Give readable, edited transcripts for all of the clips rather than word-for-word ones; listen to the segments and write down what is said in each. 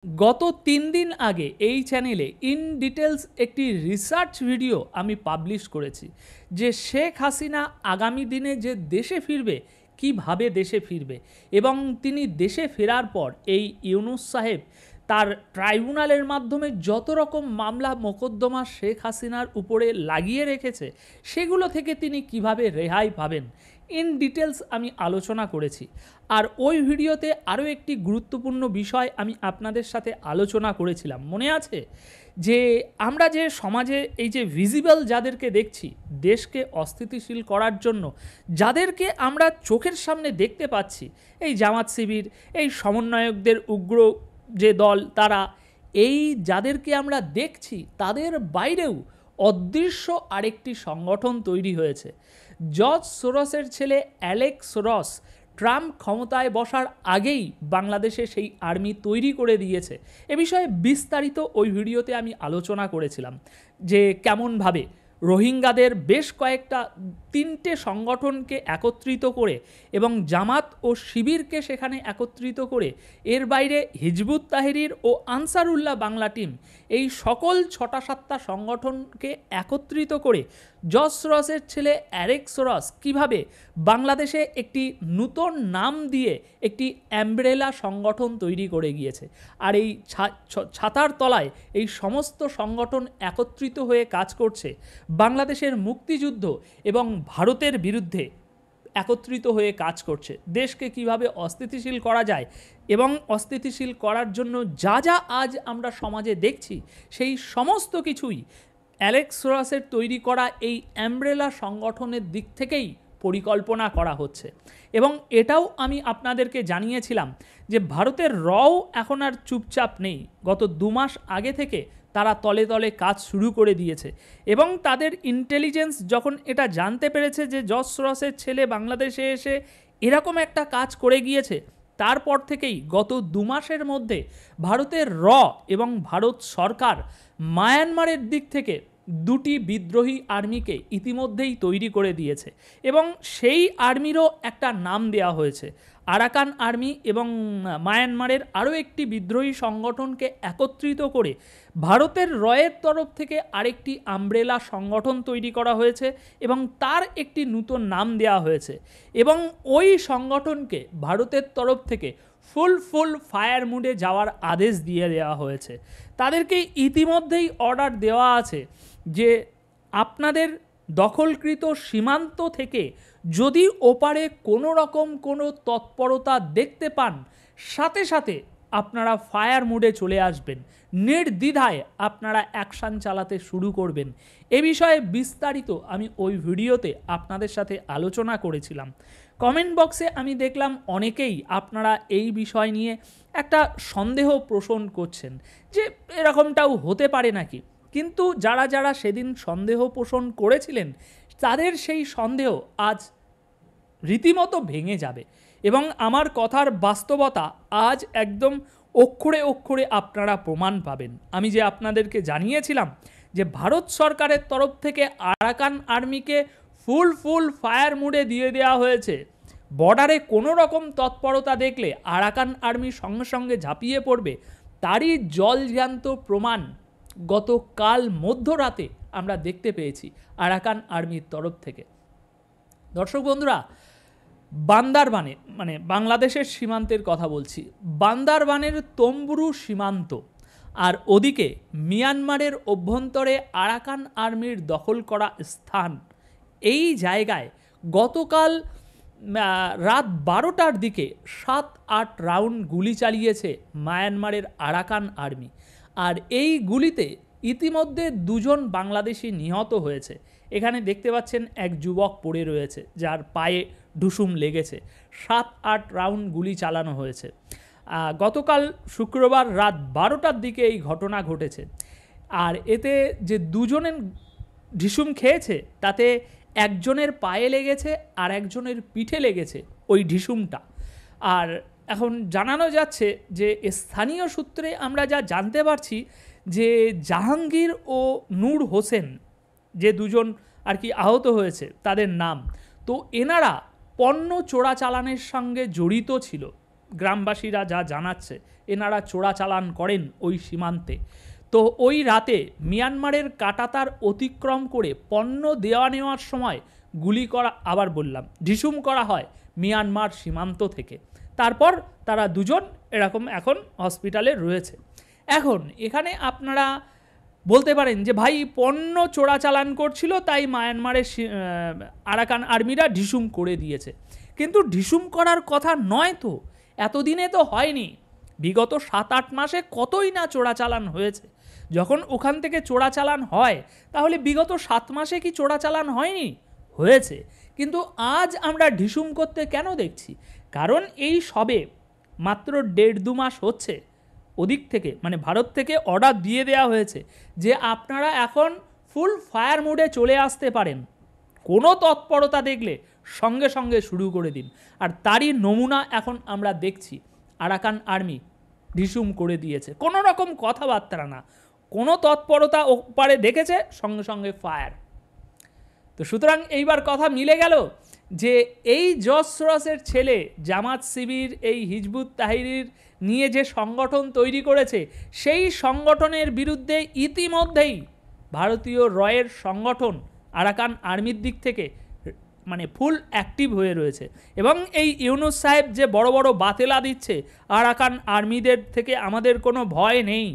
গত ৩ দিন আগে এই চ্যানেলে ইন ডিটেলস একটি রিসার্চ ভিডিও আমি পাবলিশ করেছি যে শেখ হাসিনা আগামী দিনে যে দেশে ফিরবে, কিভাবে দেশে ফিরবে এবং তিনি দেশে ফেরার পর এই ইউনূস সাহেব তার ট্রাইব্যুনালের মাধ্যমে যত রকম মামলা মোকদ্দমা শেখ হাসিনার উপরে লাগিয়ে রেখেছে সেগুলো থেকে তিনি কিভাবে রেহাই পাবেন ইন ডিটেলস আমি আলোচনা করেছি। আর ওই ভিডিওতে আরও একটি গুরুত্বপূর্ণ বিষয় আমি আপনাদের সাথে আলোচনা করেছিলাম, মনে আছে? যে আমরা যে সমাজে এই যে ভিজিবল যাদেরকে দেখছি দেশকে অস্থিতিশীল করার জন্য, যাদেরকে আমরা চোখের সামনে দেখতে পাচ্ছি, এই জামাত শিবির, এই সমন্বয়কদের উগ্র যে দল, তারা এই যাদেরকে আমরা দেখছি তাদের বাইরেও অদৃশ্য আরেকটি সংগঠন তৈরি হয়েছে। জর্জ সোরসের ছেলে অ্যালেক্স সোরস ট্রাম্প ক্ষমতায় বসার আগেই বাংলাদেশে সেই আর্মি তৈরি করে দিয়েছে। এ বিষয়ে বিস্তারিত ওই ভিডিওতে আমি আলোচনা করেছিলাম যে কেমনভাবে রোহিঙ্গাদের বেশ কয়েকটা 3টে সংগঠনকে একত্রিত করে এবং জামাত ও শিবিরকে সেখানে একত্রিত করে, এর বাইরে হিজবুত তাহরির ও আনসারুল্লাহ বাংলা টিম, এই সকল 6-7টা সংগঠনকে একত্রিত করে জর্জ সোরসের ছেলে অ্যালেক্স সোরস কীভাবে বাংলাদেশে একটি নূতন নাম দিয়ে একটি অ্যাম্ব্রেলা সংগঠন তৈরি করে গিয়েছে। আর এই ছাতার তলায় এই সমস্ত সংগঠন একত্রিত হয়ে কাজ করছে বাংলাদেশের মুক্তিযুদ্ধ এবং ভারতের বিরুদ্ধে একত্রিত হয়ে কাজ করছে। দেশকে কিভাবে অস্থিতিশীল করা যায় এবং অস্থিতিশীল করার জন্য যা যা আজ আমরা সমাজে দেখছি সেই সমস্ত কিছুই অ্যালেক্স সোরসের তৈরি করা এই অ্যাম্ব্রেলা সংগঠনের দিক থেকেই পরিকল্পনা করা হচ্ছে। এবং এটাও আমি আপনাদেরকে জানিয়েছিলাম যে ভারতের রও এখন আর চুপচাপ নেই। গত 2 মাস আগে থেকে তারা তলে তলে কাজ শুরু করে দিয়েছে এবং তাদের ইন্টেলিজেন্স যখন এটা জানতে পেরেছে যে জর্জ সোরসের ছেলে বাংলাদেশে এসে এরকম একটা কাজ করে গিয়েছে, তারপর থেকেই গত 2 মাসের মধ্যে ভারতের র এবং ভারত সরকার মায়ানমারের দিক থেকে 2টি বিদ্রোহী আর্মিকে ইতিমধ্যেই তৈরি করে দিয়েছে এবং সেই আর্মিরও একটা নাম দেওয়া হয়েছে। আরাকান আর্মি এবং মায়ানমারের আরও একটি বিদ্রোহী সংগঠনকে একত্রিত করে ভারতের রয়ের তরফ থেকে আরেকটি আমব্রেলা সংগঠন তৈরি করা হয়েছে এবং তার একটি নতুন নাম দেওয়া হয়েছে এবং ওই সংগঠনকে ভারতের তরফ থেকে ফুল ফায়ার মুডে যাওয়ার আদেশ দিয়ে দেওয়া হয়েছে। তাদেরকে ইতিমধ্যেই অর্ডার দেওয়া আছে যে আপনাদের দখলকৃত সীমান্ত থেকে যদি ওপারে কোনো রকম কোনো তৎপরতা দেখতে পান, সাথে সাথে আপনারা ফায়ার মুডে চলে আসবেন, নির্দ্বিধায় আপনারা অ্যাকশান চালাতে শুরু করবেন। এ বিষয়ে বিস্তারিত আমি ওই ভিডিওতে আপনাদের সাথে আলোচনা করেছিলাম। কমেন্ট বক্সে আমি দেখলাম অনেকেই আপনারা এই বিষয় নিয়ে একটা সন্দেহ পোষণ করছেন যে এরকমটাও হতে পারে নাকি। কিন্তু যারা যারা সেদিন সন্দেহ পোষণ করেছিলেন তাদের সেই সন্দেহ আজ রীতিমতো ভেঙে যাবে এবং আমার কথার বাস্তবতা আজ একদম অক্ষরে অক্ষরে আপনারা প্রমাণ পাবেন। আমি যে আপনাদেরকে জানিয়েছিলাম যে ভারত সরকারের তরফ থেকে আরাকান আর্মিকে ফুল ফায়ার মুডে দিয়ে দেওয়া হয়েছে। বর্ডারে কোনো রকম তৎপরতা দেখলে আরাকান আর্মি সঙ্গে সঙ্গে ঝাঁপিয়ে পড়বে, তারই জলজ্যান্ত প্রমাণ গতকাল মধ্যরাতে আমরা দেখতে পেয়েছি আরাকান আর্মির তরফ থেকে। দর্শক বন্ধুরা, বান্দারবানে, মানে বাংলাদেশের সীমান্তের কথা বলছি, বান্দারবানের তম্বুরু সীমান্ত আর ওদিকে মিয়ানমারের অভ্যন্তরে আরাকান আর্মির দখল করা স্থান, এই জায়গায় গতকাল রাত 12টার দিকে 7-8 রাউন্ড গুলি চালিয়েছে মায়ানমারের আরাকান আর্মি। আর এই গুলিতে ইতিমধ্যে 2 জন বাংলাদেশি নিহত হয়েছে। এখানে দেখতে পাচ্ছেন এক যুবক পড়ে রয়েছে যার পায়ে ঢুসুম লেগেছে। 7-8 রাউন্ড গুলি চালানো হয়েছে। গতকাল শুক্রবার রাত 12টার দিকে এই ঘটনা ঘটেছে। আর এতে যে 2 জনের ঢিসুম খেয়েছে তাতে একজনের পায়ে লেগেছে আর একজনের পিঠে লেগেছে ওই ঢিসুমটা। আর এখন জানানো যাচ্ছে যে স্থানীয় সূত্রে আমরা যা জানতে পারছি যে জাহাঙ্গীর ও নূর হোসেন, যে 2 জন আর কি আহত হয়েছে তাদের নাম, তো এনারা পণ্য চোরাচালানের সঙ্গে জড়িত ছিল। গ্রামবাসীরা যা জানাচ্ছে, এনারা চোরাচালান করেন ওই সীমান্তে। তো ওই রাতে মিয়ানমারের কাঁটাতার অতিক্রম করে পণ্য দেওয়া নেওয়ার সময় গুলি করা, আবার বললাম ঢিসুম করা হয় মিয়ানমার সীমান্ত থেকে। তারপর তারা দুজন এরকম এখন হসপিটালে রয়েছে। এখন এখানে আপনারা বলতে পারেন যে ভাই পণ্য চোরাচালান করছিল তাই মায়ানমারের আরাকান আর্মিরা ঢিসুম করে দিয়েছে, কিন্তু ঢিসুম করার কথা নয় তো, এতদিনে তো হয়নি। বিগত 7-8 মাসে কতই না চোরাচালান হয়েছে। যখন ওখান থেকে চোরাচালান হয় তাহলে বিগত 7 মাসে কি চোরাচালান হয়নি? হয়েছে। কিন্তু আজ আমরা ঢিসুম করতে কেন দেখছি? কারণ এই সবে মাত্র 1.5-2 মাস হচ্ছে ওদিক থেকে, মানে ভারত থেকে অর্ডার দিয়ে দেওয়া হয়েছে যে আপনারা এখন ফুল ফায়ার মোডে চলে আসতে পারেন, কোনো তৎপরতা দেখলে সঙ্গে সঙ্গে শুরু করে দিন। আর তারই নমুনা এখন আমরা দেখছি, আরাকান আর্মি ঢিসুম করে দিয়েছে, কোনো রকম কথাবার্তা না, কোনো তৎপরতা ওপারে দেখেছে, সঙ্গে সঙ্গে ফায়ার। তো সুতরাং এইবার কথা মিলে গেল যে এই জসরসের ছেলে জামাত শিবির, এই হিজবুত তাহরির নিয়ে যে সংগঠন তৈরি করেছে, সেই সংগঠনের বিরুদ্ধে ইতিমধ্যেই ভারতীয় রয়ের সংগঠন আরাকান আর্মির দিক থেকে মানে ফুল অ্যাক্টিভ হয়ে রয়েছে। এবং এই ইউনুস সাহেব যে বড় বড় বাতেলা দিচ্ছে আরাকান আর্মিদের থেকে আমাদের কোনো ভয় নেই,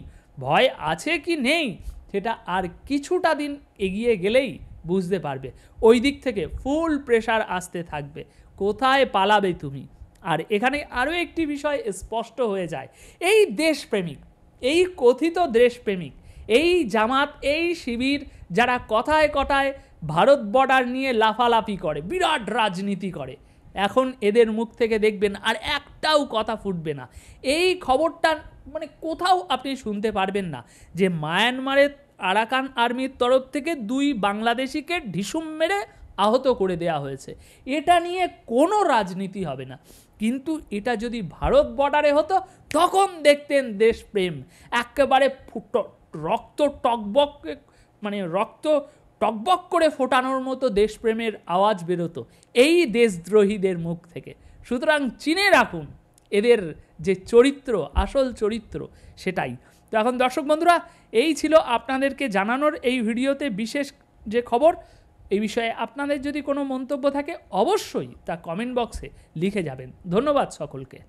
ভয় আছে কি নেই সেটা আর কিছুটা দিন এগিয়ে গেলেই বুঝতে পারবে। ওই দিক থেকে ফুল প্রেশার আসতে থাকবে, কোথায় পালাবে তুমি। আর এখানে আরও একটি বিষয় স্পষ্ট হয়ে যায়, এই দেশপ্রেমিক, এই কথিত দেশপ্রেমিক, এই জামাত, এই শিবির যারা কথায় কথায় ভারত বর্ডার নিয়ে লাফালাফি করে, বিরাট রাজনীতি করে, এখন এদের মুখ থেকে দেখবেন আর একটাও কথা ফুটবে না। এই খবরটা মানে কোথাও আপনি শুনতে পারবেন না যে মায়ানমারের আরাকান আর্মির তরফ থেকে 2 বাংলাদেশিকে ঢিসুম মেরে আহত করে দেওয়া হয়েছে। এটা নিয়ে কোনো রাজনীতি হবে না। কিন্তু এটা যদি ভারত বর্ডারে হতো তখন দেখতেন দেশপ্রেম একেবারে রক্ত টকবক, মানে রক্ত টকবক করে ফোটানোর মতো দেশপ্রেমের আওয়াজ বেরোতো এই দেশদ্রোহীদের মুখ থেকে। সুতরাং চিনে রাখুন এদের যে চরিত্র, আসল চরিত্র সেটাই। তো এখন দর্শক বন্ধুরা, এই ছিল আপনাদেরকে জানানোর এই ভিডিওতে বিশেষ যে খবর। এই বিষয়ে আপনাদের যদি কোনো মন্তব্য থাকে অবশ্যই তা কমেন্ট বক্সে লিখে যাবেন। ধন্যবাদ সকলকে।